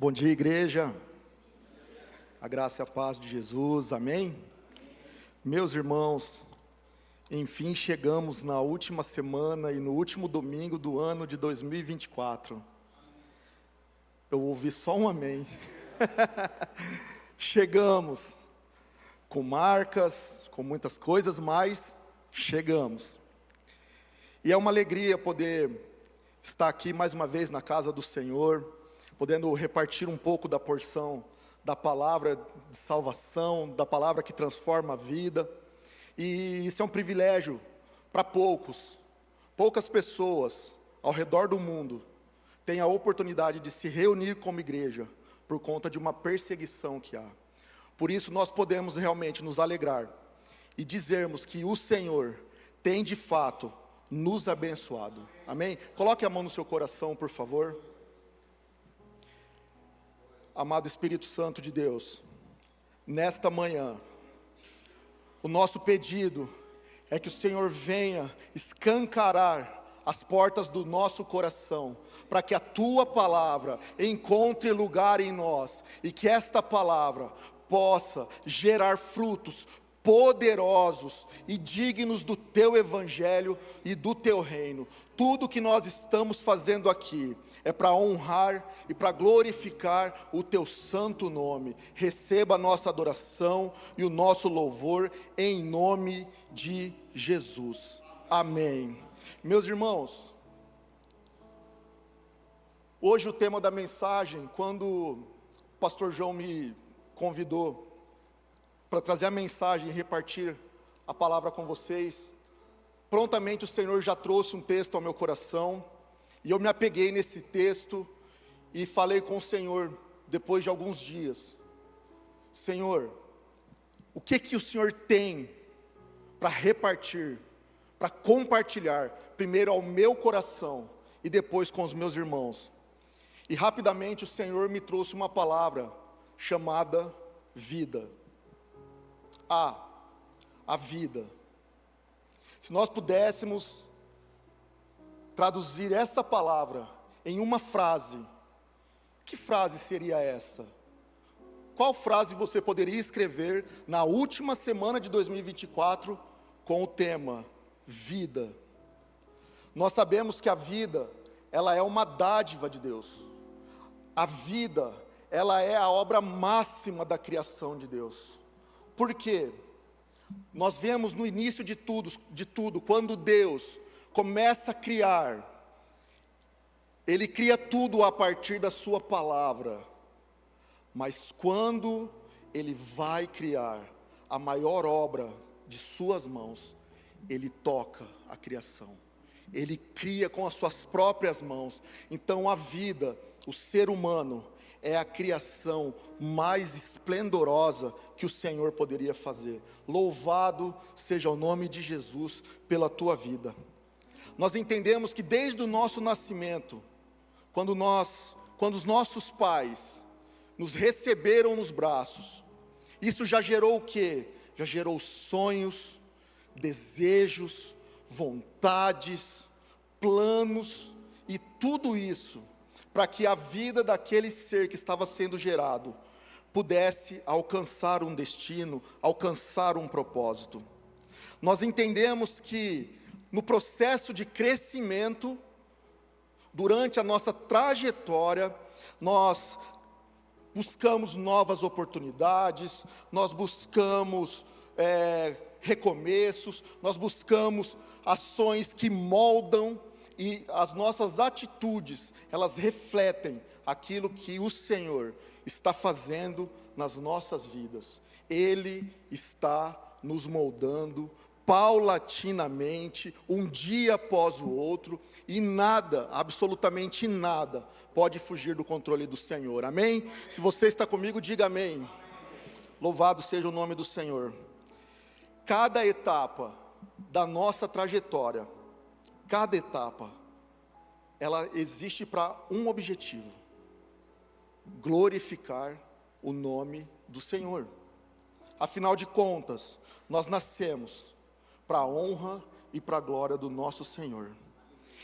Bom dia, igreja. A graça e a paz de Jesus, amém? Meus irmãos, enfim chegamos na última semana e no último domingo do ano de 2024. Eu ouvi só um amém. Chegamos, com marcas, com muitas coisas, mas chegamos. E é uma alegria poder estar aqui mais uma vez na casa do Senhor, podendo repartir um pouco da porção da palavra de salvação, da palavra que transforma a vida. E isso é um privilégio para poucas pessoas ao redor do mundo têm a oportunidade de se reunir como igreja por conta de uma perseguição que há. Por isso nós podemos realmente nos alegrar e dizermos que o Senhor tem de fato nos abençoado, amém? Coloque a mão no seu coração, por favor. Amado Espírito Santo de Deus, nesta manhã, o nosso pedido é que o Senhor venha escancarar as portas do nosso coração, para que a Tua palavra encontre lugar em nós, e que esta palavra possa gerar frutos poderosos e dignos do Teu Evangelho e do Teu Reino. Tudo que nós estamos fazendo aqui é para honrar e para glorificar o Teu santo nome. Receba a nossa adoração e o nosso louvor em nome de Jesus. Amém. Meus irmãos, hoje o tema da mensagem, quando o pastor João me convidou para trazer a mensagem e repartir a palavra com vocês, prontamente o Senhor já trouxe um texto ao meu coração, e eu me apeguei nesse texto, e falei com o Senhor, depois de alguns dias: Senhor, o que o Senhor tem para repartir, para compartilhar, primeiro ao meu coração, e depois com os meus irmãos? E rapidamente o Senhor me trouxe uma palavra, chamada vida. A vida. Se nós pudéssemos traduzir essa palavra em uma frase, que frase seria essa? Qual frase você poderia escrever na última semana de 2024 com o tema vida? Nós sabemos que a vida, ela é uma dádiva de Deus. A vida, ela é a obra máxima da criação de Deus. Por quê? Nós vemos no início de tudo, quando Deus começa a criar, Ele cria tudo a partir da sua palavra. Mas quando Ele vai criar a maior obra de suas mãos, Ele toca a criação. Ele cria com as suas próprias mãos. Então a vida, o ser humano, é a criação mais esplendorosa que o Senhor poderia fazer. Louvado seja o nome de Jesus pela tua vida. Nós entendemos que desde o nosso nascimento, quando os nossos pais nos receberam nos braços, isso já gerou o quê? Já gerou sonhos, desejos, vontades, planos, e tudo isso para que a vida daquele ser que estava sendo gerado pudesse alcançar um destino, alcançar um propósito. Nós entendemos que no processo de crescimento, durante a nossa trajetória, nós buscamos novas oportunidades, nós buscamos recomeços, nós buscamos ações que moldam, e as nossas atitudes, elas refletem aquilo que o Senhor está fazendo nas nossas vidas. Ele está nos moldando paulatinamente, um dia após o outro, e nada, absolutamente nada, pode fugir do controle do Senhor, amém? Se você está comigo, diga amém. Louvado seja o nome do Senhor. Cada etapa da nossa trajetória, cada etapa, ela existe para um objetivo: glorificar o nome do Senhor. Afinal de contas, nós nascemos para a honra e para a glória do nosso Senhor.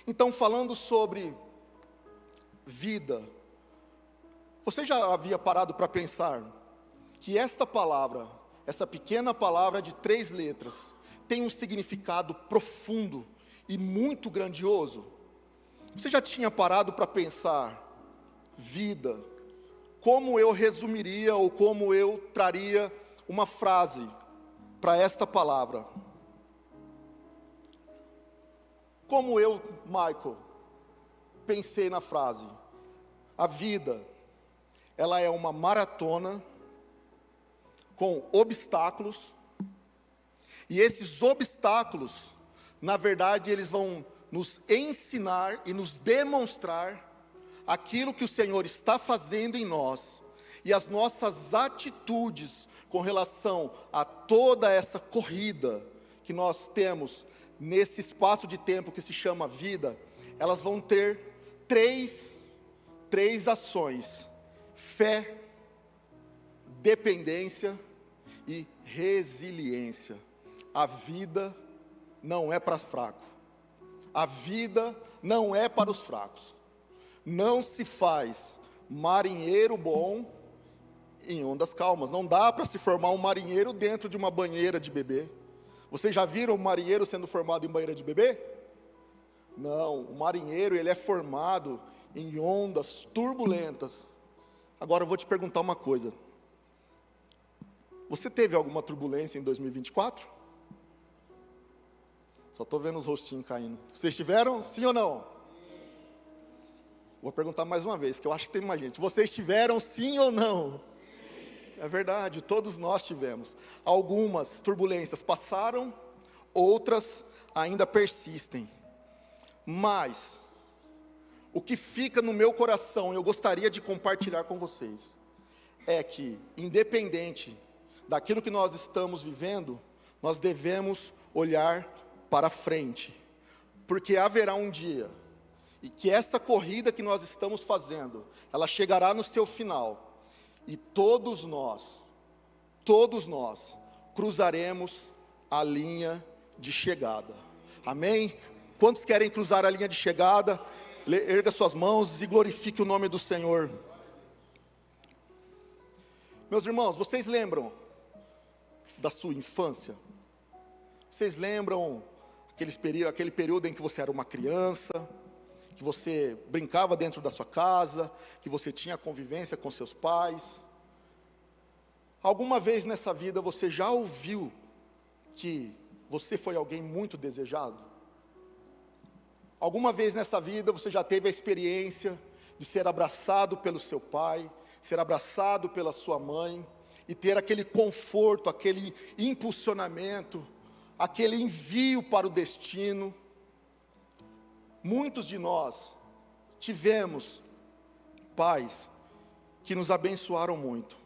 Então, falando sobre vida, Você já havia parado para pensar que esta palavra, essa pequena palavra de 3 letras, tem um significado profundo e muito grandioso? Você já tinha parado para pensar, vida, como eu resumiria ou como eu traria uma frase para esta palavra? Como eu, Michael, pensei na frase: a vida, ela é uma maratona com obstáculos, e esses obstáculos, na verdade, eles vão nos ensinar e nos demonstrar aquilo que o Senhor está fazendo em nós, e as nossas atitudes com relação a toda essa corrida que nós temos nesse espaço de tempo que se chama vida, elas vão ter três ações: fé, dependência e resiliência. A vida não é para fraco. A vida não é para os fracos. Não se faz marinheiro bom em ondas calmas. Não dá para se formar um marinheiro dentro de uma banheira de bebê. Vocês já viram um marinheiro sendo formado em banheira de bebê? Não, o marinheiro, ele é formado em ondas turbulentas. Agora eu vou te perguntar uma coisa: você teve alguma turbulência em 2024? Só estou vendo os rostinhos caindo. Vocês tiveram, sim ou não? Sim. Vou perguntar mais uma vez, que eu acho que tem mais gente. Vocês tiveram, sim ou não? Sim. É verdade, todos nós tivemos. Algumas turbulências passaram, outras ainda persistem. Mas o que fica no meu coração, eu gostaria de compartilhar com vocês, é que, independente daquilo que nós estamos vivendo, nós devemos olhar para frente, porque haverá um dia, e que essa corrida que nós estamos fazendo, ela chegará no seu final, e todos nós, cruzaremos a linha de chegada, amém? Quantos querem cruzar a linha de chegada? Erga suas mãos e glorifique o nome do Senhor. Meus irmãos, vocês lembram da sua infância? Vocês lembram aquele período em que você era uma criança, que você brincava dentro da sua casa, que você tinha convivência com seus pais? Alguma vez nessa vida você já ouviu que você foi alguém muito desejado? Alguma vez nessa vida você já teve a experiência de ser abraçado pelo seu pai, ser abraçado pela sua mãe, e ter aquele conforto, aquele impulsionamento, aquele envio para o destino? Muitos de nós tivemos pais que nos abençoaram muito.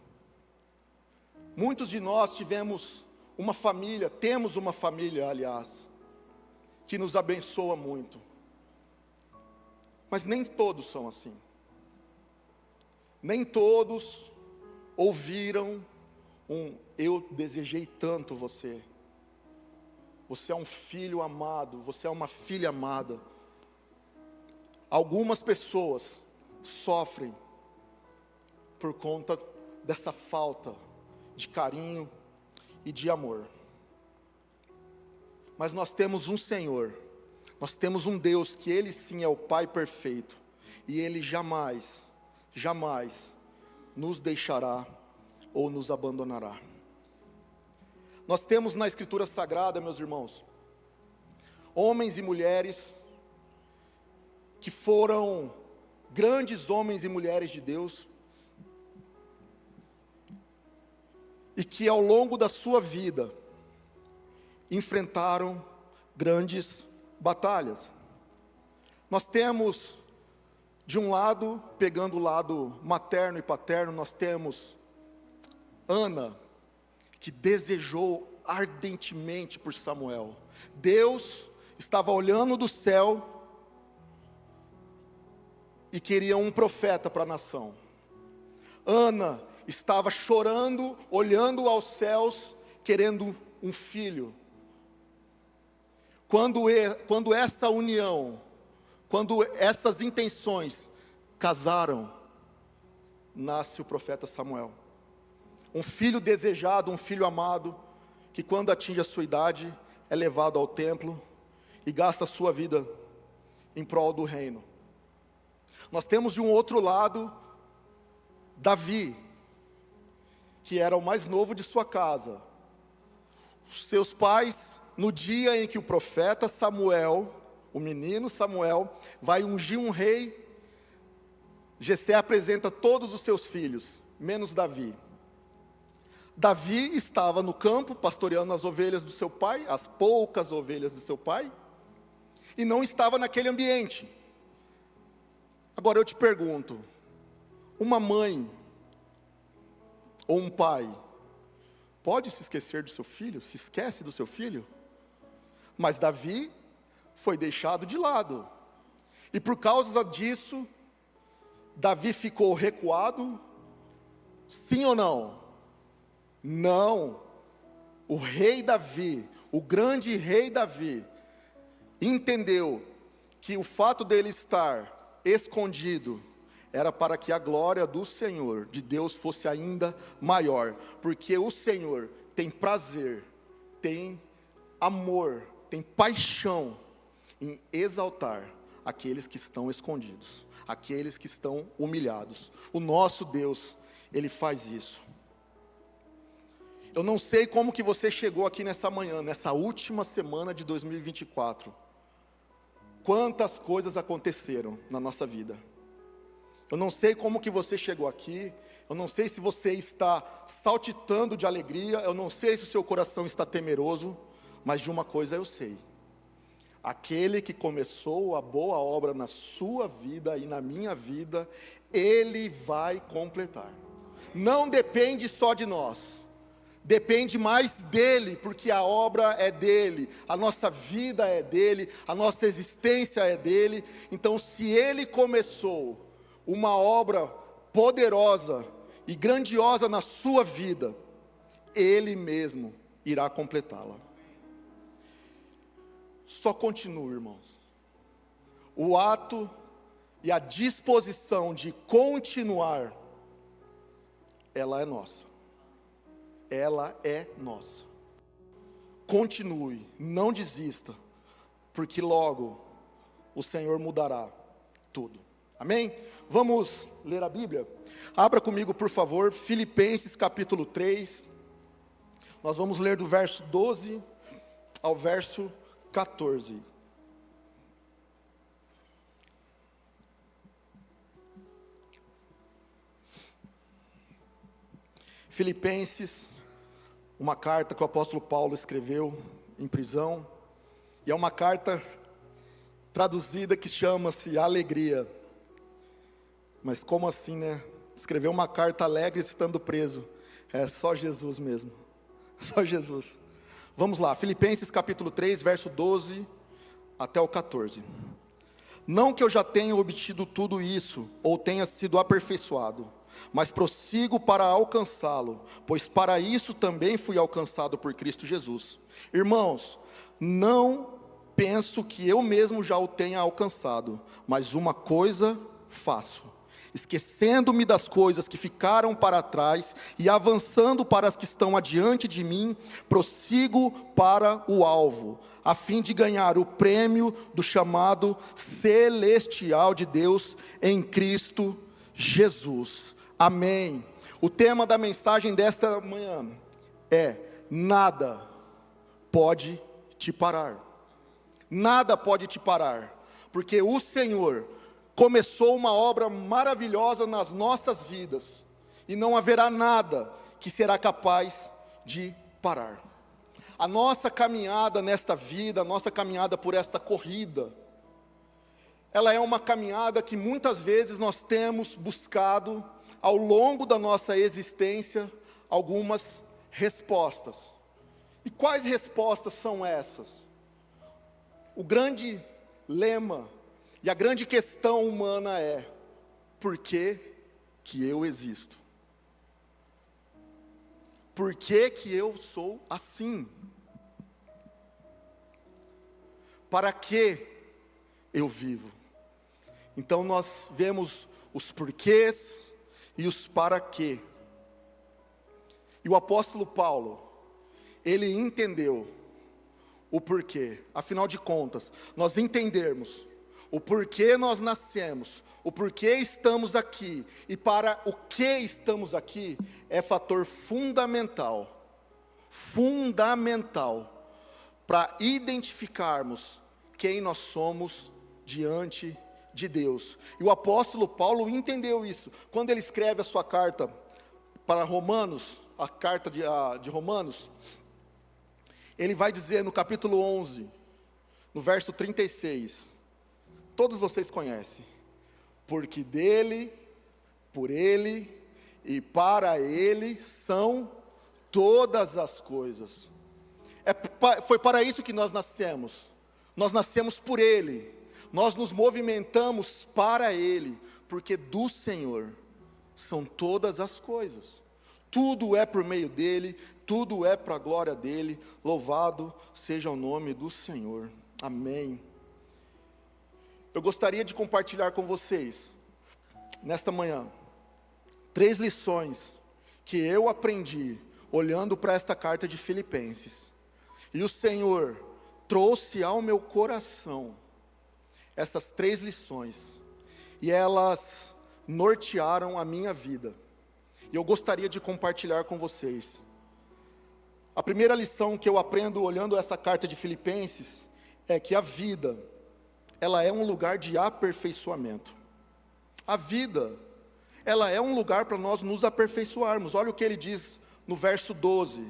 Muitos de nós tivemos uma família, temos uma família, aliás, que nos abençoa muito. Mas nem todos são assim. Nem todos ouviram eu desejei tanto você. Você é um filho amado, você é uma filha amada. Algumas pessoas sofrem por conta dessa falta de carinho e de amor. Mas nós temos um Senhor, nós temos um Deus que Ele sim é o Pai perfeito, e Ele jamais nos deixará ou nos abandonará. Nós temos na Escritura Sagrada, meus irmãos, homens e mulheres que foram grandes homens e mulheres de Deus, e que ao longo da sua vida enfrentaram grandes batalhas. Nós temos, de um lado, pegando o lado materno e paterno, nós temos Ana, que desejou ardentemente por Samuel. Deus estava olhando do céu e queria um profeta para a nação. Ana estava chorando, olhando aos céus, querendo um filho. Quando essa união, quando essas intenções casaram, nasce o profeta Samuel. Um filho desejado, um filho amado, que quando atinge a sua idade, é levado ao templo e gasta a sua vida em prol do reino. Nós temos de um outro lado, Davi, que era o mais novo de sua casa. Seus pais, no dia em que o profeta Samuel, o menino Samuel, vai ungir um rei, Jessé apresenta todos os seus filhos, menos Davi. Davi estava no campo, pastoreando as ovelhas do seu pai, as poucas ovelhas do seu pai, e não estava naquele ambiente. Agora eu te pergunto, uma mãe ou um pai pode se esquecer do seu filho? Se esquece do seu filho? Mas Davi foi deixado de lado, e por causa disso, Davi ficou recuado? Sim ou não? Não. O rei Davi, o grande rei Davi, entendeu que o fato dele estar escondido era para que a glória do Senhor, de Deus, fosse ainda maior, porque o Senhor tem prazer, tem amor, tem paixão em exaltar aqueles que estão escondidos, aqueles que estão humilhados. O nosso Deus, Ele faz isso. Eu não sei como que você chegou aqui nessa manhã, nessa última semana de 2024. Quantas coisas aconteceram na nossa vida. Eu não sei como que você chegou aqui, eu não sei se você está saltitando de alegria, eu não sei se o seu coração está temeroso, mas de uma coisa eu sei. Aquele que começou a boa obra na sua vida e na minha vida, Ele vai completar. Não depende só de nós. Depende mais dele, porque a obra é dele, a nossa vida é dele, a nossa existência é dele. Então, se ele começou uma obra poderosa e grandiosa na sua vida, ele mesmo irá completá-la. Só continue, irmãos. O ato e a disposição de continuar, ela é nossa. Ela é nossa. Continue, não desista, porque logo o Senhor mudará tudo. Amém? Vamos ler a Bíblia? Abra comigo, por favor, Filipenses capítulo 3. Nós vamos ler do verso 12 ao verso 14. Filipenses, uma carta que o apóstolo Paulo escreveu em prisão, e é uma carta traduzida que chama-se Alegria. Mas como assim, né? Escrever uma carta alegre estando preso, é só Jesus mesmo, só Jesus. Vamos lá, Filipenses capítulo 3, verso 12 até o 14. Não que eu já tenha obtido tudo isso, ou tenha sido aperfeiçoado, mas prossigo para alcançá-lo, pois para isso também fui alcançado por Cristo Jesus. Irmãos, não penso que eu mesmo já o tenha alcançado, mas uma coisa faço, esquecendo-me das coisas que ficaram para trás e avançando para as que estão adiante de mim, prossigo para o alvo, a fim de ganhar o prêmio do chamado celestial de Deus em Cristo Jesus. Amém. O tema da mensagem desta manhã é: nada pode te parar. Nada pode te parar, porque o Senhor começou uma obra maravilhosa nas nossas vidas, e não haverá nada que será capaz de parar. A nossa caminhada nesta vida, a nossa caminhada por esta corrida, ela é uma caminhada que muitas vezes nós temos buscado, ao longo da nossa existência, algumas respostas. E quais respostas são essas? O grande lema e a grande questão humana é: por que que eu existo? Por que que eu sou assim? Para que eu vivo? Então nós vemos os porquês e os para quê. E o apóstolo Paulo, ele entendeu o porquê. Afinal de contas, nós entendermos o porquê nós nascemos, o porquê estamos aqui e para o que estamos aqui, é fator fundamental para identificarmos quem nós somos diante de Deus. E o apóstolo Paulo entendeu isso, quando ele escreve a sua carta para Romanos, a carta de Romanos, ele vai dizer no capítulo 11, no verso 36, todos vocês conhecem, porque dele, por ele e para ele são todas as coisas. Foi para isso que nós nascemos por ele, nós nos movimentamos para ele, porque do Senhor são todas as coisas, tudo é por meio dele, tudo é para a glória dele, louvado seja o nome do Senhor, amém. Eu gostaria de compartilhar com vocês, nesta manhã, 3 lições que eu aprendi, olhando para esta carta de Filipenses, e o Senhor trouxe ao meu coração, essas 3 lições, e elas nortearam a minha vida, e eu gostaria de compartilhar com vocês. A primeira lição que eu aprendo olhando essa carta de Filipenses, é que a vida, ela é um lugar de aperfeiçoamento. A vida, ela é um lugar para nós nos aperfeiçoarmos. Olha o que ele diz no verso 12: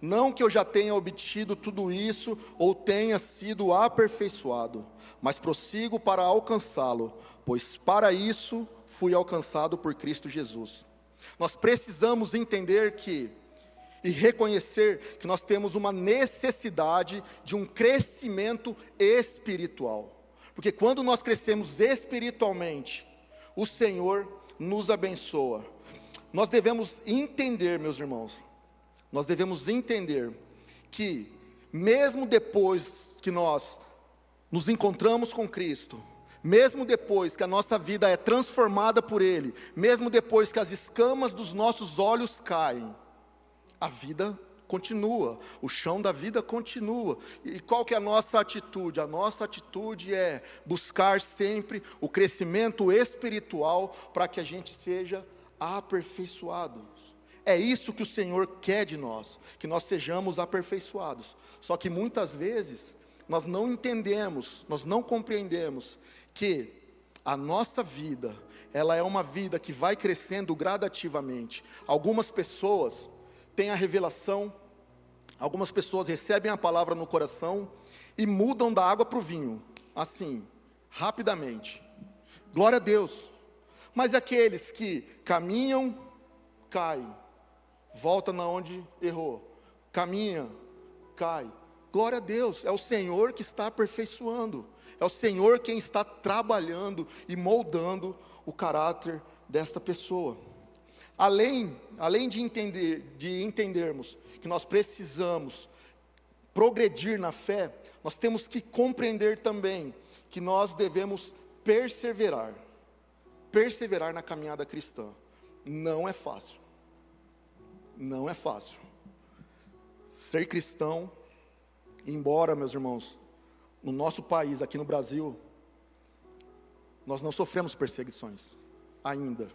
não que eu já tenha obtido tudo isso, ou tenha sido aperfeiçoado, mas prossigo para alcançá-lo, pois para isso fui alcançado por Cristo Jesus. Nós precisamos entender e reconhecer que nós temos uma necessidade de um crescimento espiritual, porque quando nós crescemos espiritualmente, o Senhor nos abençoa. Nós devemos entender, meus irmãos, nós devemos entender que mesmo depois que nós nos encontramos com Cristo, mesmo depois que a nossa vida é transformada por Ele, mesmo depois que as escamas dos nossos olhos caem, a vida continua, o chão da vida continua. E qual que é a nossa atitude? A nossa atitude é buscar sempre o crescimento espiritual para que a gente seja aperfeiçoado. É isso que o Senhor quer de nós, que nós sejamos aperfeiçoados. Só que muitas vezes nós não entendemos, nós não compreendemos que a nossa vida, ela é uma vida que vai crescendo gradativamente. Algumas pessoas têm a revelação, algumas pessoas recebem a palavra no coração e mudam da água para o vinho, assim, rapidamente. Glória a Deus. Mas aqueles que caminham, caem, volta na onde errou, caminha, cai. Glória a Deus, é o Senhor que está aperfeiçoando, é o Senhor quem está trabalhando e moldando o caráter desta pessoa. Além de entendermos que nós precisamos progredir na fé, nós temos que compreender também que nós devemos perseverar na caminhada cristã. Não é fácil, não é fácil. Ser cristão, embora, meus irmãos, no nosso país, aqui no Brasil, nós não sofremos perseguições, ainda.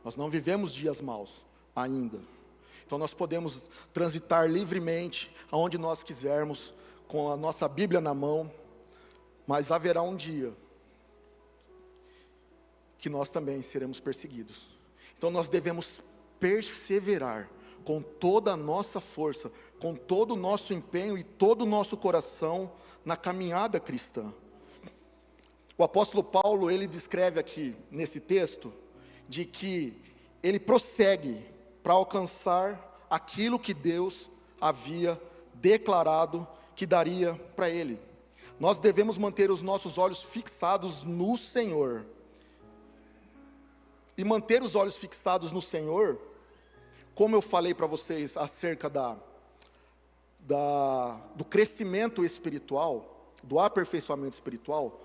Nós não vivemos dias maus, ainda. Então nós podemos transitar livremente, aonde nós quisermos, com a nossa Bíblia na mão, mas haverá um dia que nós também seremos perseguidos. Então nós devemos perseverar com toda a nossa força, com todo o nosso empenho e todo o nosso coração na caminhada cristã. O apóstolo Paulo, ele descreve aqui nesse texto, de que ele prossegue para alcançar aquilo que Deus havia declarado que daria para ele. Nós devemos manter os nossos olhos fixados no Senhor. E manter os olhos fixados no Senhor, como eu falei para vocês acerca do crescimento espiritual, do aperfeiçoamento espiritual,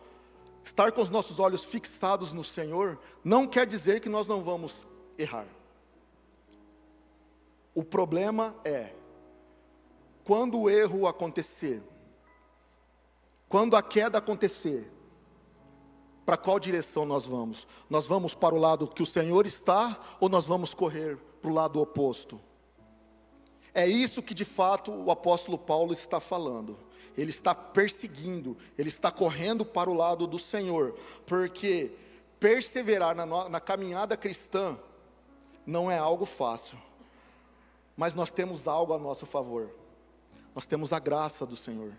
estar com os nossos olhos fixados no Senhor, não quer dizer que nós não vamos errar. O problema é, quando o erro acontecer, quando a queda acontecer, para qual direção nós vamos? Nós vamos para o lado que o Senhor está, ou nós vamos correr para o lado oposto? É isso que de fato o apóstolo Paulo está falando. Ele está perseguindo, ele está correndo para o lado do Senhor, porque perseverar na caminhada cristã não é algo fácil, mas nós temos algo a nosso favor. Nós temos a graça do Senhor,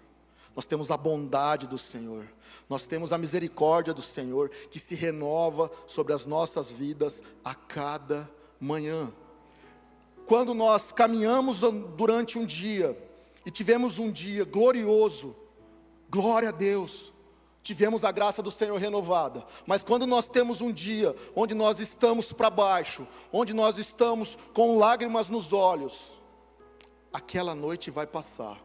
nós temos a bondade do Senhor, nós temos a misericórdia do Senhor, que se renova sobre as nossas vidas a cada manhã. Quando nós caminhamos durante um dia, e tivemos um dia glorioso, glória a Deus, tivemos a graça do Senhor renovada. Mas quando nós temos um dia, onde nós estamos para baixo, onde nós estamos com lágrimas nos olhos, aquela noite vai passar,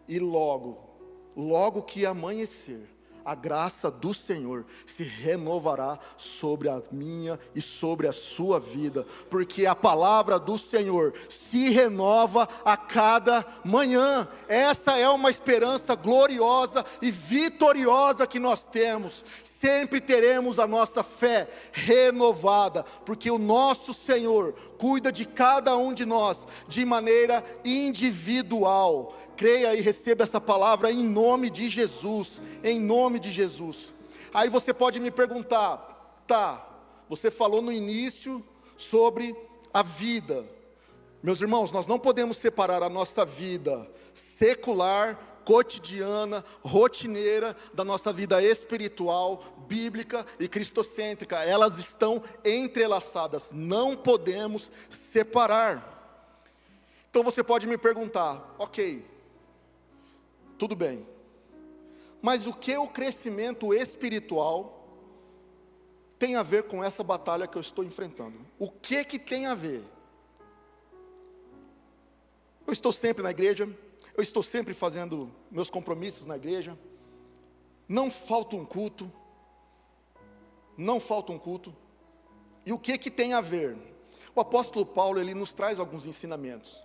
e logo que amanhecer, a graça do Senhor se renovará sobre a minha e sobre a sua vida, porque a palavra do Senhor se renova a cada manhã. Essa é uma esperança gloriosa e vitoriosa que nós temos. Sempre teremos a nossa fé renovada, porque o nosso Senhor cuida de cada um de nós de maneira individual. Creia e receba essa palavra em nome de Jesus, em nome de Jesus. Aí você pode me perguntar, tá, você falou no início sobre a vida. Meus irmãos, nós não podemos separar a nossa vida secular, cotidiana, rotineira, da nossa vida espiritual, bíblica e cristocêntrica. Elas estão entrelaçadas, não podemos separar. Então você pode me perguntar, ok, tudo bem, mas o que o crescimento espiritual tem a ver com essa batalha que eu estou enfrentando? O que tem a ver? Eu estou sempre na igreja, eu estou sempre fazendo meus compromissos na igreja, não falta um culto, e o que tem a ver? O apóstolo Paulo, ele nos traz alguns ensinamentos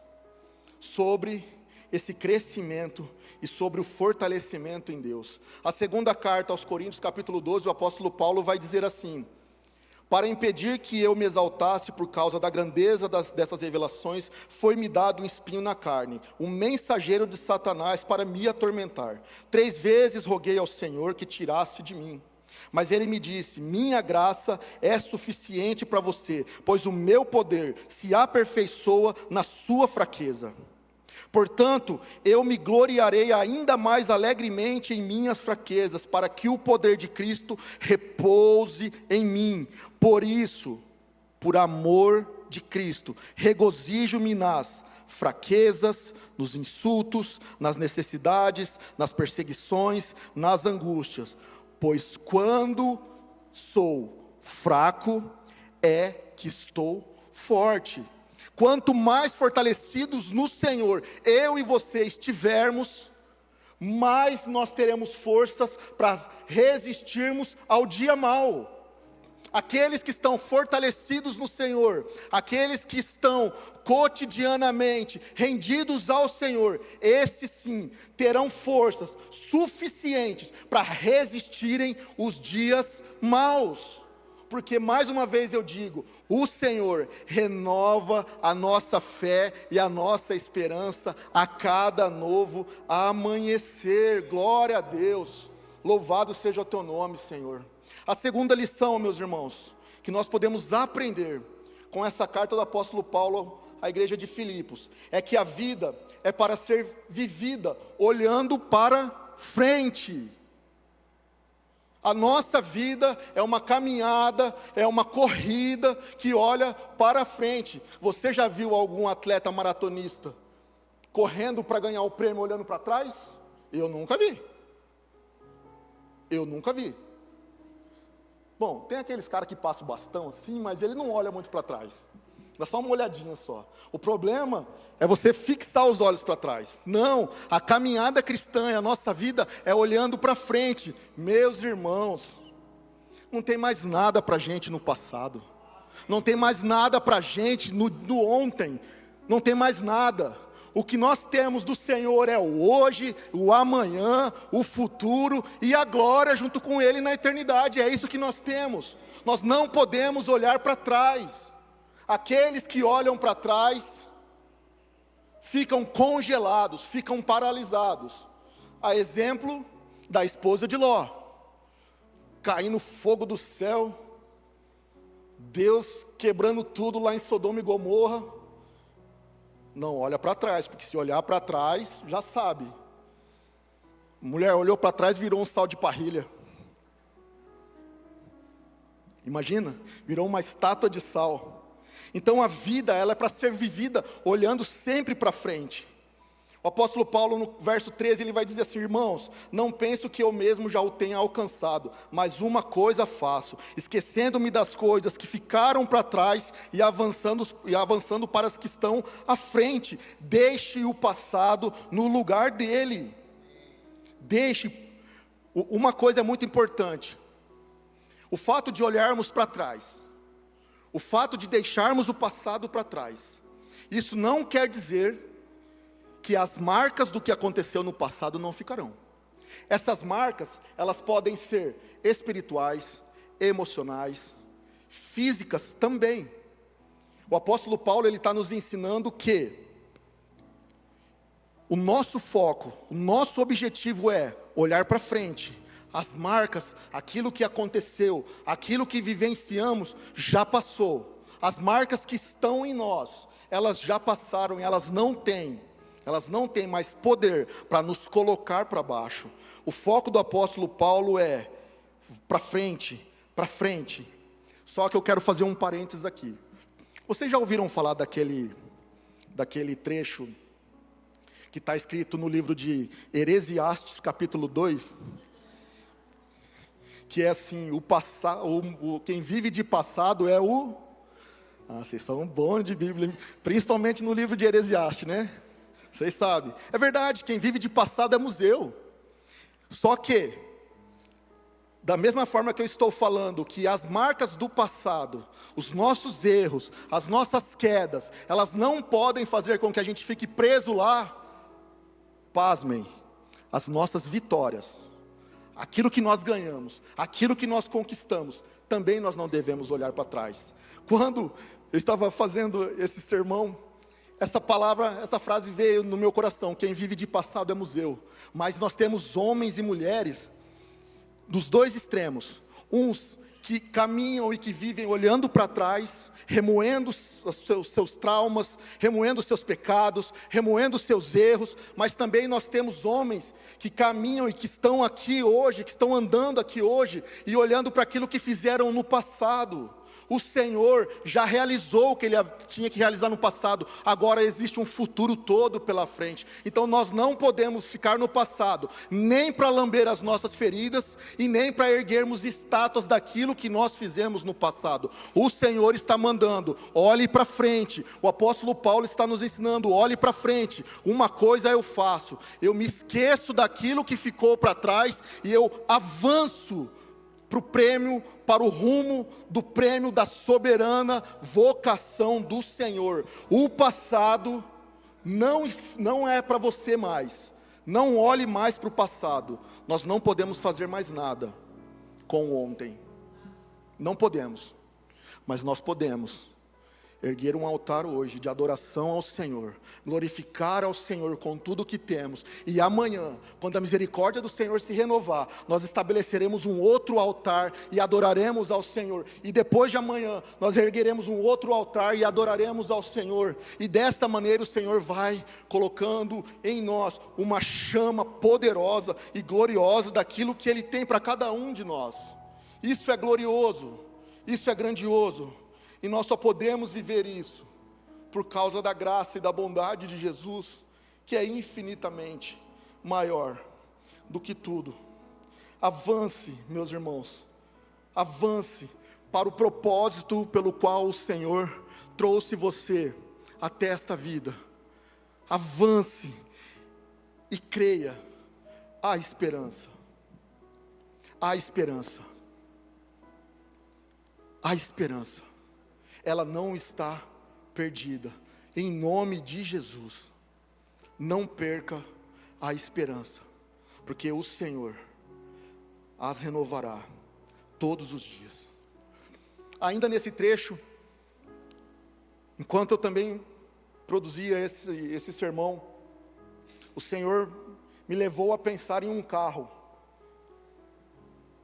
sobre esse crescimento e sobre o fortalecimento em Deus. A segunda carta aos Coríntios, capítulo 12, o apóstolo Paulo vai dizer assim: para impedir que eu me exaltasse por causa da grandeza dessas revelações, foi-me dado um espinho na carne, um mensageiro de Satanás para me atormentar. 3 vezes roguei ao Senhor que tirasse de mim, mas ele me disse: minha graça é suficiente para você, pois o meu poder se aperfeiçoa na sua fraqueza. Portanto, eu me gloriarei ainda mais alegremente em minhas fraquezas, para que o poder de Cristo repouse em mim. Por isso, por amor de Cristo, regozijo-me nas fraquezas, nos insultos, nas necessidades, nas perseguições, nas angústias, pois quando sou fraco, é que estou forte. Quanto mais fortalecidos no Senhor eu e você estivermos, mais nós teremos forças para resistirmos ao dia mau. Aqueles que estão fortalecidos no Senhor, aqueles que estão cotidianamente rendidos ao Senhor, esses sim terão forças suficientes para resistirem os dias maus. Porque mais uma vez eu digo, o Senhor renova a nossa fé e a nossa esperança a cada novo amanhecer. Glória a Deus, louvado seja o teu nome, Senhor. A segunda lição, meus irmãos, que nós podemos aprender com essa carta do apóstolo Paulo à igreja de Filipos, é que a vida é para ser vivida olhando para frente. A nossa vida é uma caminhada, é uma corrida que olha para frente. Você já viu algum atleta maratonista correndo para ganhar o prêmio olhando para trás? Eu nunca vi. Bom, tem aqueles caras que passam o bastão assim, mas ele não olha muito para trás. Dá só uma olhadinha só. O problema é você fixar os olhos para trás. Não, a caminhada cristã, a nossa vida é olhando para frente. Meus irmãos, não tem mais nada para a gente no passado. não tem mais nada para a gente no ontem, não tem mais nada. O que nós temos do Senhor é o hoje, o amanhã, o futuro e a glória junto com Ele na eternidade. É isso que nós temos. Nós não podemos olhar para trás. Aqueles que olham para trás ficam congelados, ficam paralisados. A exemplo da esposa de Ló, caindo fogo do céu, Deus quebrando tudo lá em Sodoma e Gomorra. Não olha para trás, porque se olhar para trás, já sabe. A mulher olhou para trás, virou um sal de parrilha. Imagina, virou uma estátua de sal. Então a vida, ela é para ser vivida olhando sempre para frente. O apóstolo Paulo, no verso 13, ele vai dizer assim: irmãos, não penso que eu mesmo já o tenha alcançado, mas uma coisa faço, esquecendo-me das coisas que ficaram para trás e avançando para as que estão à frente. Deixe o passado no lugar dele. Uma coisa é muito importante: o fato de olharmos para trás, o fato de deixarmos o passado para trás, isso não quer dizer que as marcas do que aconteceu no passado não ficarão. Essas marcas, elas podem ser espirituais, emocionais, físicas também. O apóstolo Paulo, ele está nos ensinando que o nosso foco, o nosso objetivo é olhar para frente. As marcas, aquilo que aconteceu, aquilo que vivenciamos, já passou. As marcas que estão em nós, elas já passaram e elas não têm mais poder para nos colocar para baixo. O foco do apóstolo Paulo é para frente, para frente. Só que eu quero fazer um parênteses aqui. Vocês já ouviram falar daquele trecho que está escrito no livro de Eclesiastes, capítulo 2? Que é assim: quem vive de passado é o... vocês são bons de Bíblia, principalmente no livro de Eclesiastes, né? Vocês sabem, é verdade, quem vive de passado é museu. Só que, da mesma forma que eu estou falando que as marcas do passado, os nossos erros, as nossas quedas, elas não podem fazer com que a gente fique preso lá. Pasmem, as nossas vitórias, aquilo que nós ganhamos, aquilo que nós conquistamos, também nós não devemos olhar para trás. Quando eu estava fazendo esse sermão, essa frase veio no meu coração: quem vive de passado é museu. Mas nós temos homens e mulheres dos dois extremos, uns que caminham e que vivem olhando para trás, remoendo os seus traumas, remoendo os seus pecados, remoendo os seus erros. Mas também nós temos homens que caminham e que estão aqui hoje, que estão andando aqui hoje, e olhando para aquilo que fizeram no passado. O Senhor já realizou o que Ele tinha que realizar no passado. Agora existe um futuro todo pela frente. Então nós não podemos ficar no passado, nem para lamber as nossas feridas, e nem para erguermos estátuas daquilo que nós fizemos no passado. O Senhor está mandando: olhe para frente. O apóstolo Paulo está nos ensinando: olhe para frente. Uma coisa eu faço: eu me esqueço daquilo que ficou para trás, e eu avanço para o rumo do prêmio da soberana vocação do Senhor. O passado não é para você mais. Não olhe mais para o passado. Nós não podemos fazer mais nada com o ontem. Não podemos. Mas nós podemos erguer um altar hoje de adoração ao Senhor, glorificar ao Senhor com tudo o que temos, e amanhã, quando a misericórdia do Senhor se renovar, nós estabeleceremos um outro altar e adoraremos ao Senhor, e depois de amanhã, nós ergueremos um outro altar e adoraremos ao Senhor, e desta maneira o Senhor vai colocando em nós uma chama poderosa e gloriosa daquilo que Ele tem para cada um de nós. Isso é glorioso, isso é grandioso. E nós só podemos viver isso por causa da graça e da bondade de Jesus, que é infinitamente maior do que tudo. Avance, meus irmãos, avance para o propósito pelo qual o Senhor trouxe você até esta vida. Avance e creia: há esperança. Há esperança. Há esperança. ela não está perdida. Em nome de Jesus, não perca a esperança, porque o Senhor as renovará todos os dias. Ainda nesse trecho, enquanto eu também produzia esse sermão, o Senhor me levou a pensar em um carro.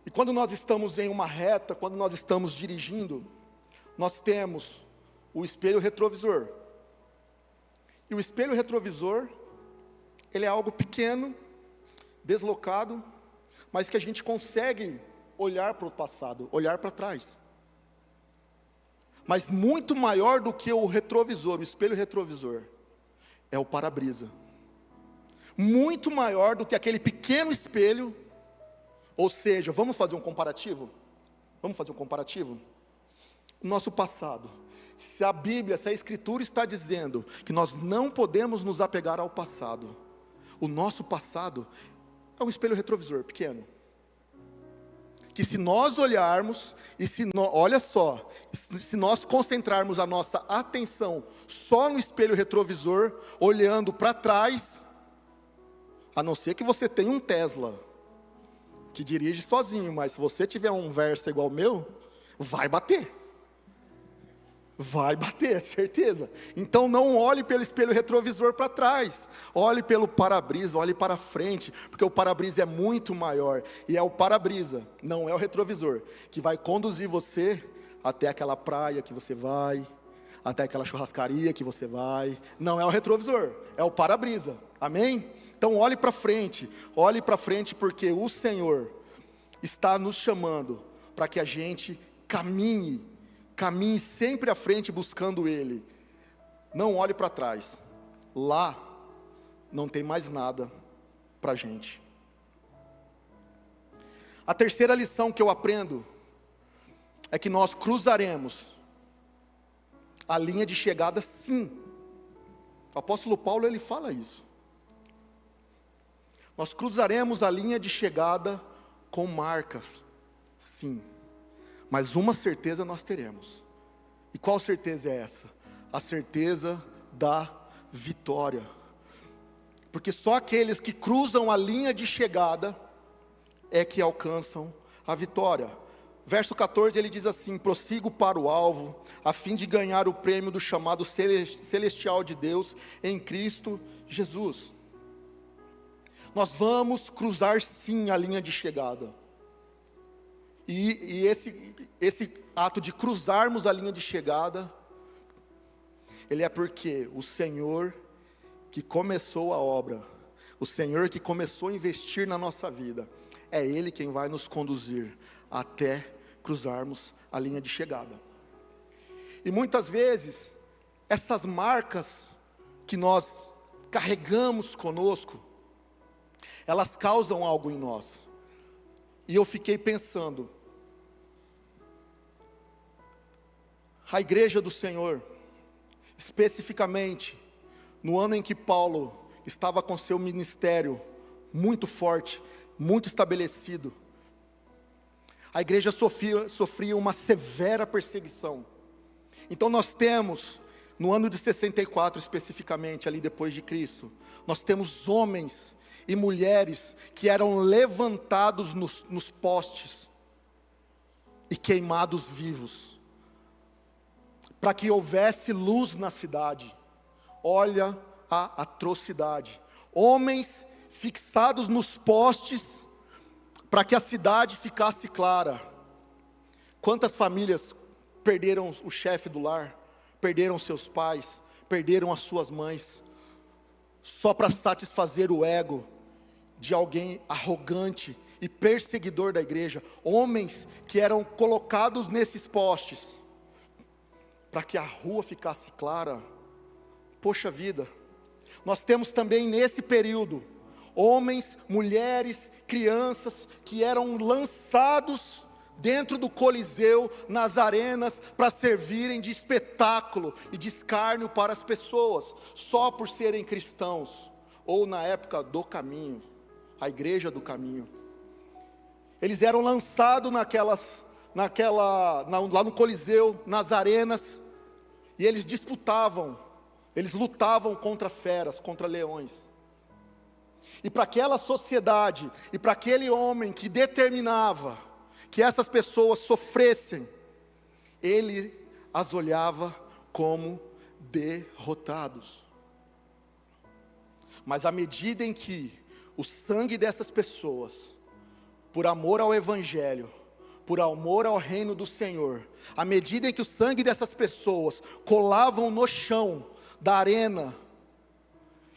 E quando nós estamos em uma reta, quando nós estamos dirigindo, nós temos o espelho retrovisor. E o espelho retrovisor, ele é algo pequeno, deslocado, mas que a gente consegue olhar para o passado, olhar para trás. Mas muito maior do que o retrovisor, o espelho retrovisor, é o para-brisa. Muito maior do que aquele pequeno espelho. Ou seja, vamos fazer um comparativo? Vamos fazer um comparativo? O nosso passado. Se a Bíblia, se a Escritura está dizendo que nós não podemos nos apegar ao passado, o nosso passado é um espelho retrovisor pequeno. Que se nós olharmos, olha só, se nós concentrarmos a nossa atenção só no espelho retrovisor, olhando para trás, a não ser que você tenha um Tesla, que dirige sozinho, mas se você tiver um Versa igual o meu, vai bater. Vai bater, é certeza. Então não olhe pelo espelho retrovisor para trás, olhe pelo para-brisa, olhe para frente, porque o para-brisa é muito maior, e é o para-brisa, não é o retrovisor, que vai conduzir você até aquela praia que você vai, até aquela churrascaria que você vai. Não é o retrovisor, é o para-brisa, amém? Então olhe para frente, porque o Senhor está nos chamando para que a gente caminhe sempre à frente buscando Ele. Não olhe para trás, lá não tem mais nada para a gente. A terceira lição que eu aprendo é que nós cruzaremos a linha de chegada, sim. O apóstolo Paulo, ele fala isso. Nós cruzaremos a linha de chegada com marcas, sim. Mas uma certeza nós teremos. E qual certeza é essa? A certeza da vitória. Porque só aqueles que cruzam a linha de chegada é que alcançam a vitória. Verso 14, ele diz assim: prossigo para o alvo, a fim de ganhar o prêmio do chamado celestial de Deus em Cristo Jesus. Nós vamos cruzar sim a linha de chegada. E esse ato de cruzarmos a linha de chegada, ele é porque o Senhor que começou a obra, o Senhor que começou a investir na nossa vida, é Ele quem vai nos conduzir até cruzarmos a linha de chegada. E muitas vezes, essas marcas que nós carregamos conosco, elas causam algo em nós. E eu fiquei pensando, a igreja do Senhor, especificamente, no ano em que Paulo estava com seu ministério muito forte, muito estabelecido, a igreja sofria uma severa perseguição. Então nós temos, no ano de 64 especificamente, ali depois de Cristo, nós temos homens e mulheres que eram levantados nos postes e queimados vivos, para que houvesse luz na cidade. Olha a atrocidade. Homens fixados nos postes para que a cidade ficasse clara. Quantas famílias perderam o chefe do lar, perderam seus pais, perderam as suas mães, só para satisfazer o ego de alguém arrogante e perseguidor da igreja. Homens que eram colocados nesses postes para que a rua ficasse clara. Poxa vida, nós temos também nesse período homens, mulheres, crianças que eram lançados dentro do Coliseu, nas arenas, para servirem de espetáculo e de escárnio para as pessoas, só por serem cristãos, ou na época do caminho, a igreja do caminho. Eles eram lançados lá no Coliseu, nas arenas, E eles disputavam, eles lutavam contra feras, contra leões. E para aquela sociedade, e para aquele homem que determinava que essas pessoas sofressem, ele as olhava como derrotados. Mas à medida em que o sangue dessas pessoas, por amor ao Evangelho, por amor ao reino do Senhor, à medida em que o sangue dessas pessoas colavam no chão da arena,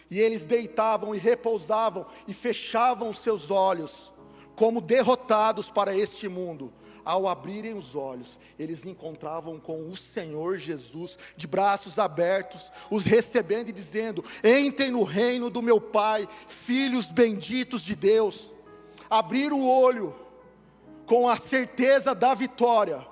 e eles deitavam e repousavam e fechavam os seus olhos, como derrotados para este mundo, ao abrirem os olhos, eles encontravam com o Senhor Jesus, de braços abertos, os recebendo e dizendo: entrem no reino do meu Pai, filhos benditos de Deus. Abriram o olho, com a certeza da vitória,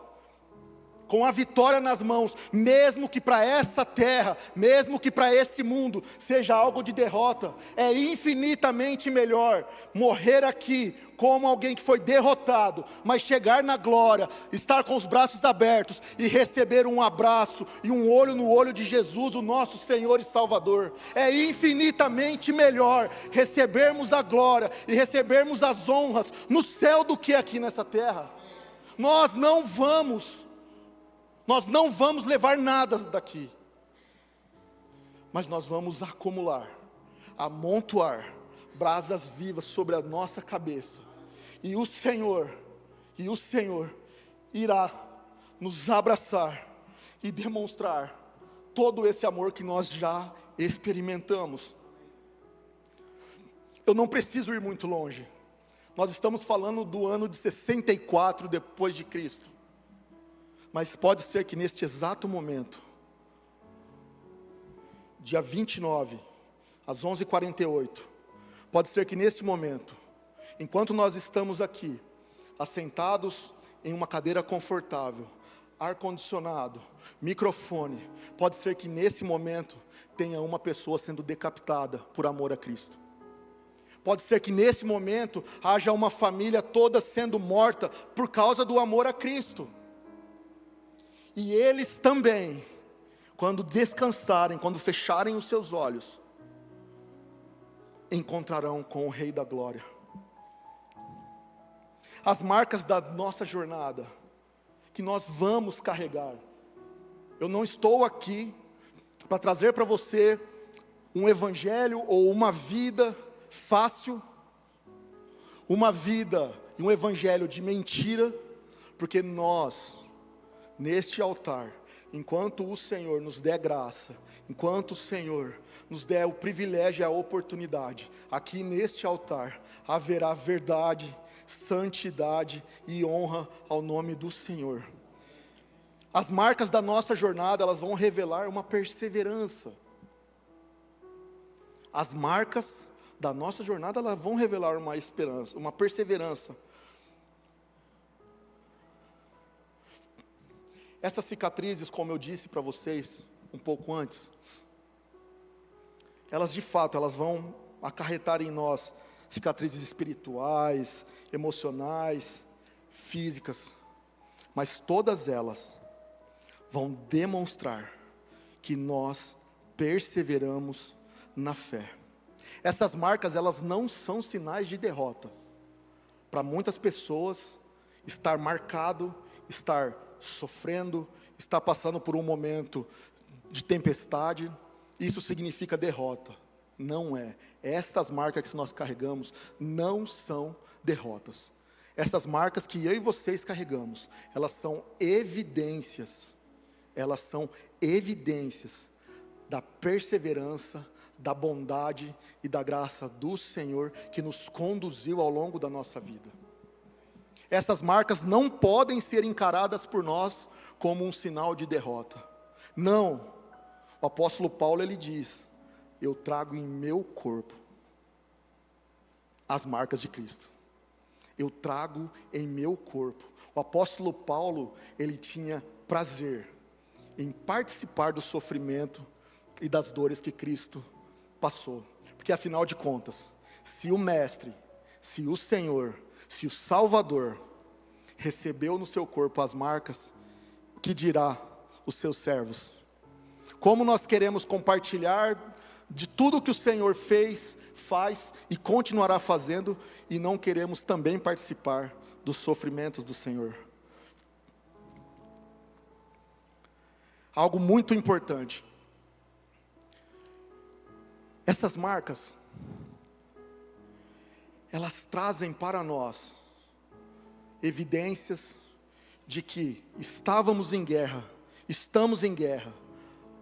com a vitória nas mãos, mesmo que para essa terra, mesmo que para esse mundo, seja algo de derrota, é infinitamente melhor morrer aqui, como alguém que foi derrotado, mas chegar na glória, estar com os braços abertos, e receber um abraço, e um olho no olho de Jesus, o nosso Senhor e Salvador. É infinitamente melhor recebermos a glória, e recebermos as honras no céu, do que aqui nessa terra. Nós não vamos levar nada daqui, mas nós vamos acumular, amontoar brasas vivas sobre a nossa cabeça, e o Senhor irá nos abraçar e demonstrar todo esse amor que nós já experimentamos. Eu não preciso ir muito longe, nós estamos falando do ano de 64 depois de Cristo, mas pode ser que neste exato momento, dia 29, às 11h48, pode ser que neste momento, enquanto nós estamos aqui, assentados em uma cadeira confortável, ar-condicionado, microfone, pode ser que nesse momento tenha uma pessoa sendo decapitada por amor a Cristo. Pode ser que nesse momento haja uma família toda sendo morta por causa do amor a Cristo. E eles também, quando descansarem, quando fecharem os seus olhos, encontrarão com o Rei da Glória. As marcas da nossa jornada, que nós vamos carregar. Eu não estou aqui para trazer para você um evangelho ou uma vida fácil, uma vida e um evangelho de mentira, porque nós, neste altar, enquanto o Senhor nos der graça, enquanto o Senhor nos der o privilégio e a oportunidade, aqui neste altar haverá verdade, santidade e honra ao nome do Senhor. As marcas da nossa jornada, elas vão revelar uma perseverança. As marcas da nossa jornada, elas vão revelar uma esperança, uma perseverança. Essas cicatrizes, como eu disse para vocês um pouco antes, elas de fato, elas vão acarretar em nós cicatrizes espirituais, emocionais, físicas, mas todas elas vão demonstrar que nós perseveramos na fé. Essas marcas, elas não são sinais de derrota. Para muitas pessoas, estar marcado, estar sofrendo, estar passando por um momento de tempestade, isso significa derrota. Não é. Estas marcas que nós carregamos não são derrotas. Essas marcas que eu e vocês carregamos, elas são evidências da perseverança, da bondade e da graça do Senhor que nos conduziu ao longo da nossa vida. Essas marcas não podem ser encaradas por nós como um sinal de derrota. Não. O apóstolo Paulo, ele diz: eu trago em meu corpo as marcas de Cristo. Eu trago em meu corpo. O apóstolo Paulo, ele tinha prazer em participar do sofrimento e das dores que Cristo passou. Porque afinal de contas, se o Mestre, se o Senhor, se o Salvador recebeu no seu corpo as marcas, o que dirá os seus servos? como nós queremos compartilhar de tudo que o Senhor fez, faz e continuará fazendo, e não queremos também participar dos sofrimentos do Senhor. Algo muito importante. Essas marcas, elas trazem para nós evidências de que estamos em guerra,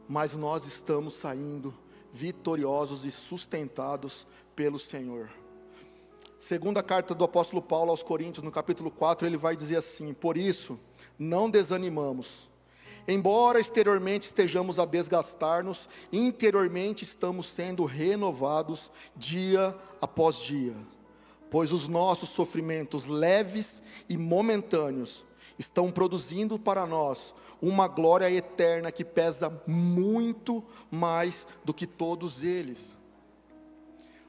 mas nós estamos saindo vitoriosos e sustentados pelo Senhor. Segunda carta do apóstolo Paulo aos Coríntios, no capítulo 4, ele vai dizer assim: por isso, não desanimamos. Embora exteriormente estejamos a desgastar-nos, interiormente estamos sendo renovados dia após dia. Pois os nossos sofrimentos leves e momentâneos estão produzindo para nós uma glória eterna que pesa muito mais do que todos eles.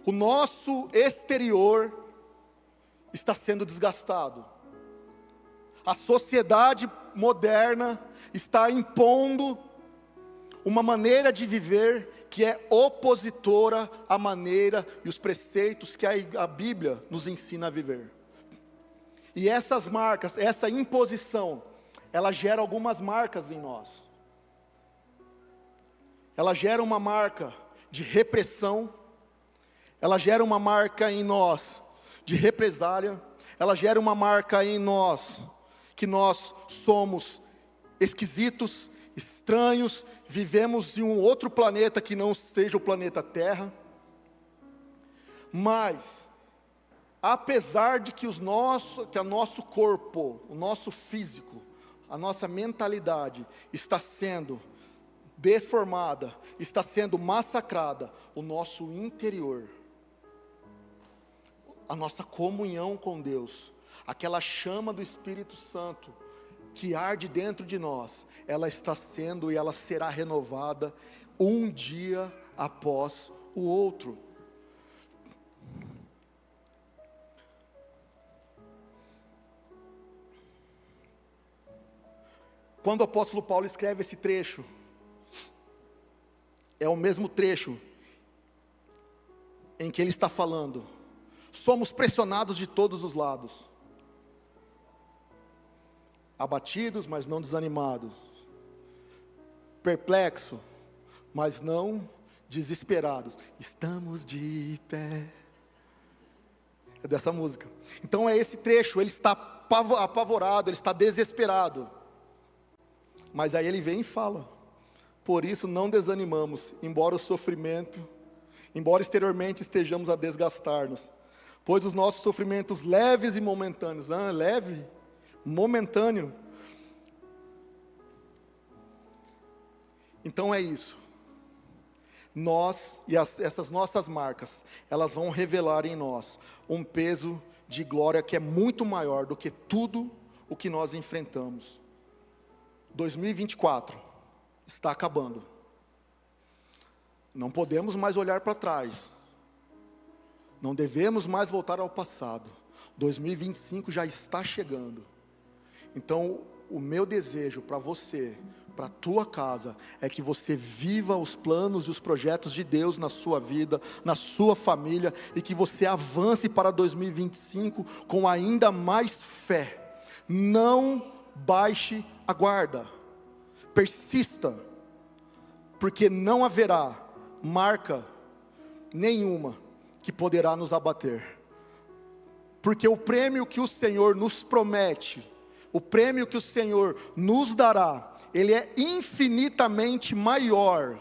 O nosso exterior está sendo desgastado. A sociedade moderna está impondo uma maneira de viver que é opositora à maneira e os preceitos que a Bíblia nos ensina a viver. E essas marcas, essa imposição, ela gera algumas marcas em nós. Ela gera uma marca de repressão, ela gera uma marca em nós de represália, ela gera uma marca em nós, que nós somos esquisitos, estranhos, vivemos em um outro planeta que não seja o planeta Terra. Mas, apesar de que o nosso corpo, o nosso físico, a nossa mentalidade está sendo deformada, está sendo massacrada, o nosso interior, a nossa comunhão com Deus, aquela chama do Espírito Santo que arde dentro de nós, ela está sendo e ela será renovada um dia após o outro. Quando o apóstolo Paulo escreve esse trecho, é o mesmo trecho em que ele está falando: somos pressionados de todos os lados, abatidos, mas não desanimados, perplexos, mas não desesperados, estamos de pé. É dessa música. Então é esse trecho, ele está apavorado, ele está desesperado, mas aí ele vem e fala: por isso não desanimamos, embora o sofrimento, embora exteriormente estejamos a desgastar-nos, pois os nossos sofrimentos leves e momentâneos, leve, momentâneo. Então é isso. Nós e essas nossas marcas, elas vão revelar em nós um peso de glória que é muito maior do que tudo o que nós enfrentamos. 2024 está acabando. Não podemos mais olhar para trás. Não devemos mais voltar ao passado. 2025 já está chegando. Então, o meu desejo para você, para a tua casa, é que você viva os planos e os projetos de Deus na sua vida, na sua família, e que você avance para 2025 com ainda mais fé. Não baixe a guarda, persista, porque não haverá marca nenhuma que poderá nos abater, porque o prêmio que o Senhor nos promete, o prêmio que o Senhor nos dará, ele é infinitamente maior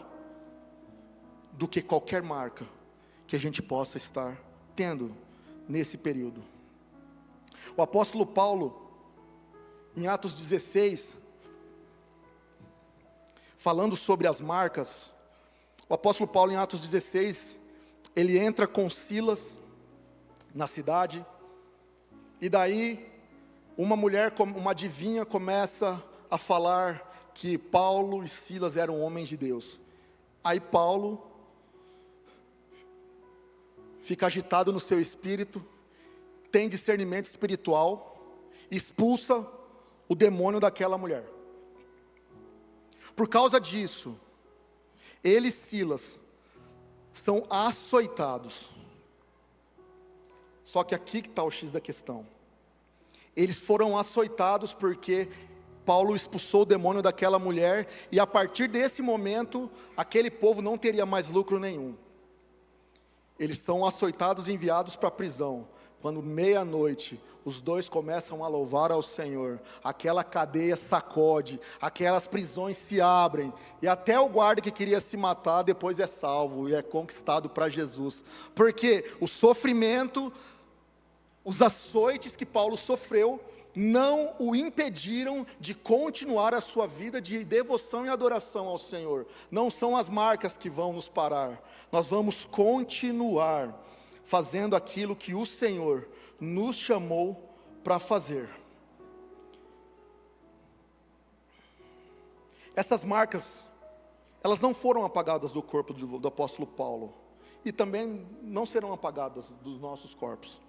do que qualquer marca que a gente possa estar tendo nesse período. O apóstolo Paulo, em Atos 16, falando sobre as marcas, o apóstolo Paulo em Atos 16, ele entra com Silas na cidade, e daí uma mulher, uma adivinha, começa a falar que Paulo e Silas eram homens de Deus. Aí Paulo fica agitado no seu espírito, tem discernimento espiritual, expulsa o demônio daquela mulher. Por causa disso, ele e Silas são açoitados. Só que aqui que está o X da questão. Eles foram açoitados porque Paulo expulsou o demônio daquela mulher, e a partir desse momento, aquele povo não teria mais lucro nenhum. Eles são açoitados e enviados para a prisão. Quando meia-noite, os dois começam a louvar ao Senhor, aquela cadeia sacode, aquelas prisões se abrem, e até o guarda que queria se matar, depois é salvo e é conquistado para Jesus. Porque o sofrimento, os açoites que Paulo sofreu, não o impediram de continuar a sua vida de devoção e adoração ao Senhor. Não são as marcas que vão nos parar. Nós vamos continuar fazendo aquilo que o Senhor nos chamou para fazer. Essas marcas, elas não foram apagadas do corpo do apóstolo Paulo, e também não serão apagadas dos nossos corpos.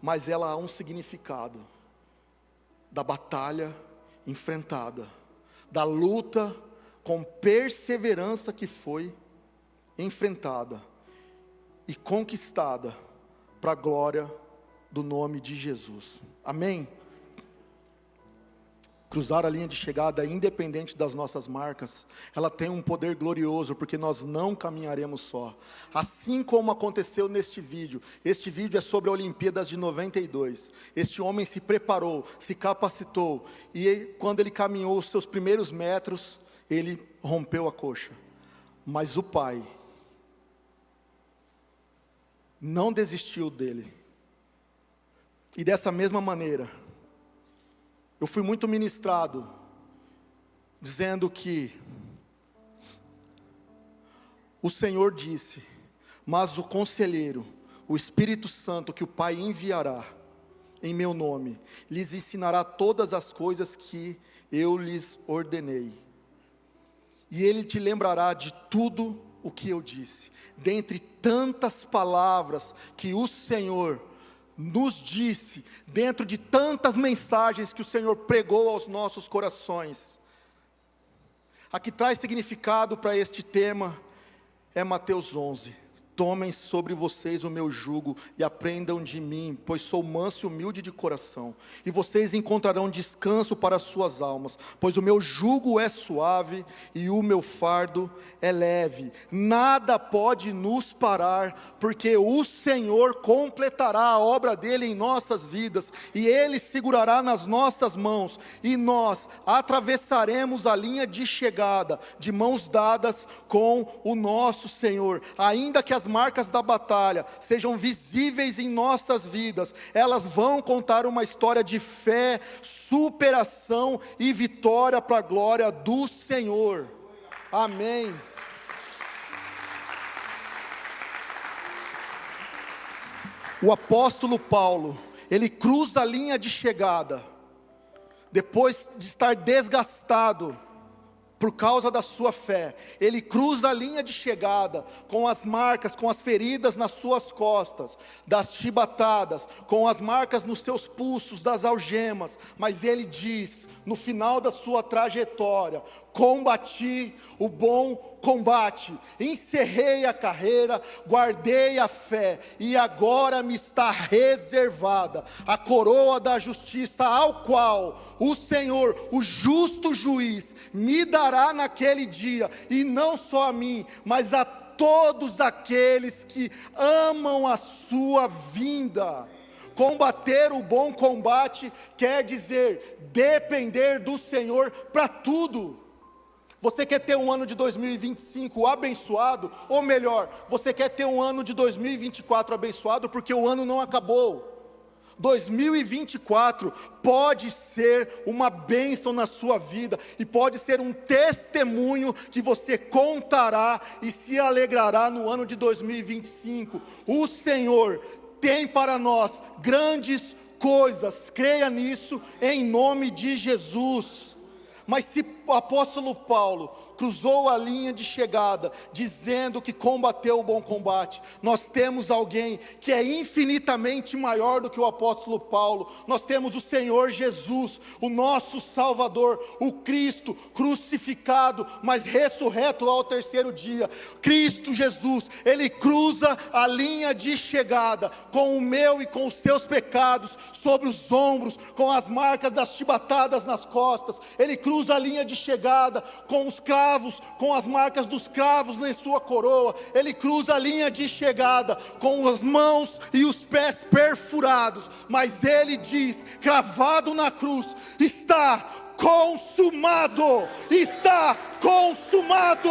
Mas ela há um significado da batalha enfrentada, da luta com perseverança que foi enfrentada e conquistada para a glória do nome de Jesus. Amém? Cruzar a linha de chegada, independente das nossas marcas, ela tem um poder glorioso, porque nós não caminharemos só. Assim como aconteceu neste vídeo. Este vídeo é sobre a Olimpíadas de 92. Este homem se preparou, se capacitou, e quando ele caminhou os seus primeiros metros, ele rompeu a coxa. Mas o Pai não desistiu dele. E dessa mesma maneira, eu fui muito ministrado, dizendo que o Senhor disse: mas o Conselheiro, o Espírito Santo, que o Pai enviará em meu nome, lhes ensinará todas as coisas que eu lhes ordenei. E Ele te lembrará de tudo o que eu disse. Dentre tantas palavras que o Senhor nos disse, dentro de tantas mensagens que o Senhor pregou aos nossos corações, a que traz significado para este tema é Mateus 11. Tomem sobre vocês o meu jugo e aprendam de mim, pois sou manso e humilde de coração, e vocês encontrarão descanso para as suas almas, pois o meu jugo é suave e o meu fardo é leve. Nada pode nos parar, porque o Senhor completará a obra dele em nossas vidas, e Ele segurará nas nossas mãos, e nós atravessaremos a linha de chegada, de mãos dadas com o nosso Senhor. Ainda que as marcas da batalha sejam visíveis em nossas vidas, elas vão contar uma história de fé, superação e vitória para a glória do Senhor. Amém. O apóstolo Paulo, ele cruza a linha de chegada, depois de estar desgastado por causa da sua fé. Ele cruza a linha de chegada, com as marcas, com as feridas nas suas costas, das chibatadas, com as marcas nos seus pulsos, das algemas, mas ele diz, no final da sua trajetória: combati o bom combate, encerrei a carreira, guardei a fé, e agora me está reservada a coroa da justiça, ao qual o Senhor, o justo juiz, me dará naquele dia, e não só a mim, mas a todos aqueles que amam a sua vinda. Combater o bom combate quer dizer depender do Senhor para tudo. Você quer ter um ano de 2025 abençoado? Ou melhor, você quer ter um ano de 2024 abençoado, porque o ano não acabou. 2024 pode ser uma bênção na sua vida, e pode ser um testemunho que você contará e se alegrará no ano de 2025. O Senhor tem para nós grandes coisas, creia nisso em nome de Jesus. Mas se o apóstolo Paulo cruzou a linha de chegada, dizendo que combateu o bom combate, nós temos alguém que é infinitamente maior do que o apóstolo Paulo. Nós temos o Senhor Jesus, o nosso Salvador, o Cristo crucificado, mas ressurreto ao terceiro dia. Cristo Jesus, Ele cruza a linha de chegada, com o meu e com os seus pecados sobre os ombros, com as marcas das chibatadas nas costas. Ele cruza a linha de chegada com os cravos, com as marcas dos cravos na sua coroa. Ele cruza a linha de chegada com as mãos e os pés perfurados, mas Ele diz, cravado na cruz, está consumado, está consumado.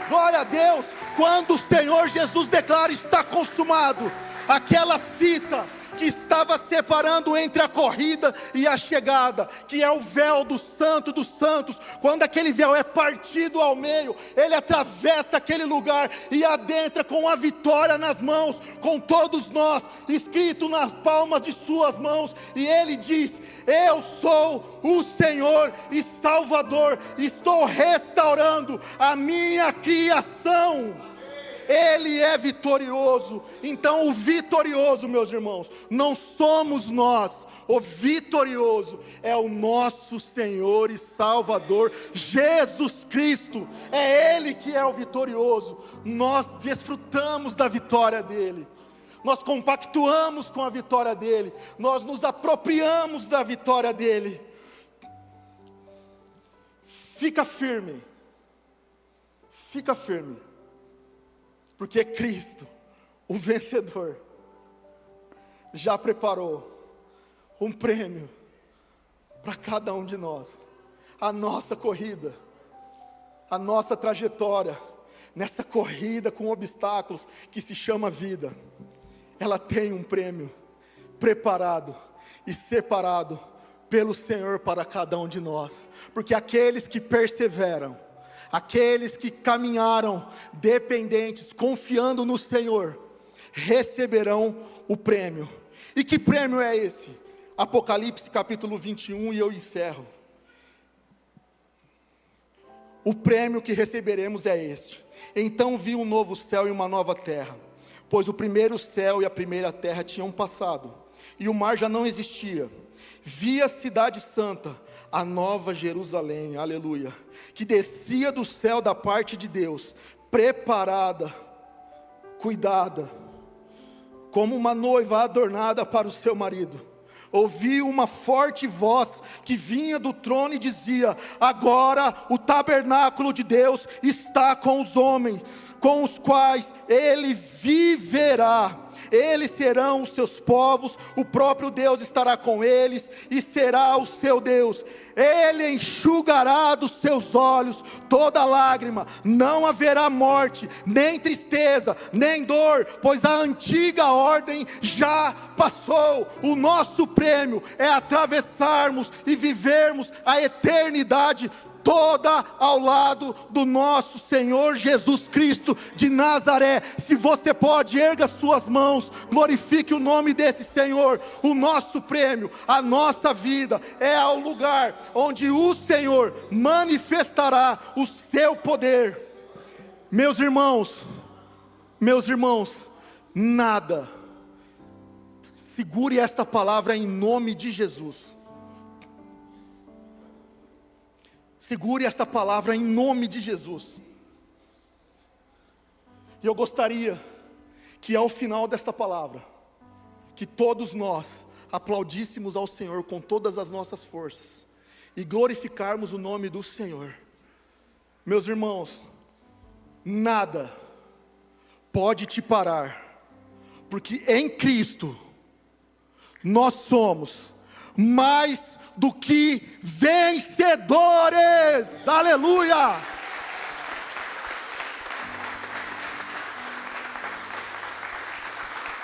Glória a Deus. Quando o Senhor Jesus declara está consumado, aquela fita que estava separando entre a corrida e a chegada, que é o véu do Santo dos Santos, quando aquele véu é partido ao meio, ele atravessa aquele lugar e adentra com a vitória nas mãos, com todos nós, escrito nas palmas de suas mãos, e ele diz, eu sou o Senhor e Salvador, estou restaurando a minha criação. Ele é vitorioso. Então o vitorioso, meus irmãos, não somos nós. O vitorioso é o nosso Senhor e Salvador, Jesus Cristo. É Ele que é o vitorioso. Nós desfrutamos da vitória dEle. Nós compactuamos com a vitória dEle. Nós nos apropriamos da vitória dEle. Fica firme. Fica firme. Porque Cristo, o vencedor, já preparou um prêmio para cada um de nós. A nossa corrida, a nossa trajetória, nessa corrida com obstáculos que se chama vida, ela tem um prêmio preparado e separado pelo Senhor para cada um de nós. Porque aqueles que perseveram, aqueles que caminharam dependentes, confiando no Senhor, receberão o prêmio. E que prêmio é esse? Apocalipse capítulo 21, e eu encerro. O prêmio que receberemos é este: então vi um novo céu e uma nova terra, pois o primeiro céu e a primeira terra tinham passado, e o mar já não existia. Vi a cidade santa, a nova Jerusalém, aleluia, que descia do céu da parte de Deus, preparada, cuidada, como uma noiva adornada para o seu marido. Ouvi uma forte voz que vinha do trono e dizia: agora o tabernáculo de Deus está com os homens, com os quais Ele viverá. Eles serão os seus povos, o próprio Deus estará com eles e será o seu Deus. Ele enxugará dos seus olhos toda lágrima, não haverá morte, nem tristeza, nem dor, pois a antiga ordem já passou. O nosso prêmio é atravessarmos e vivermos a eternidade toda ao lado do nosso Senhor Jesus Cristo de Nazaré. Se você pode, erga suas mãos, glorifique o nome desse Senhor. O nosso prêmio, a nossa vida, é ao lugar onde o Senhor manifestará o seu poder. Meus irmãos, nada, segure esta palavra em nome de Jesus. Segure esta palavra em nome de Jesus. E eu gostaria que ao final desta palavra, que todos nós aplaudíssemos ao Senhor com todas as nossas forças e glorificarmos o nome do Senhor. Meus irmãos, nada pode te parar, porque em Cristo nós somos mais do que vencedores. Aleluia!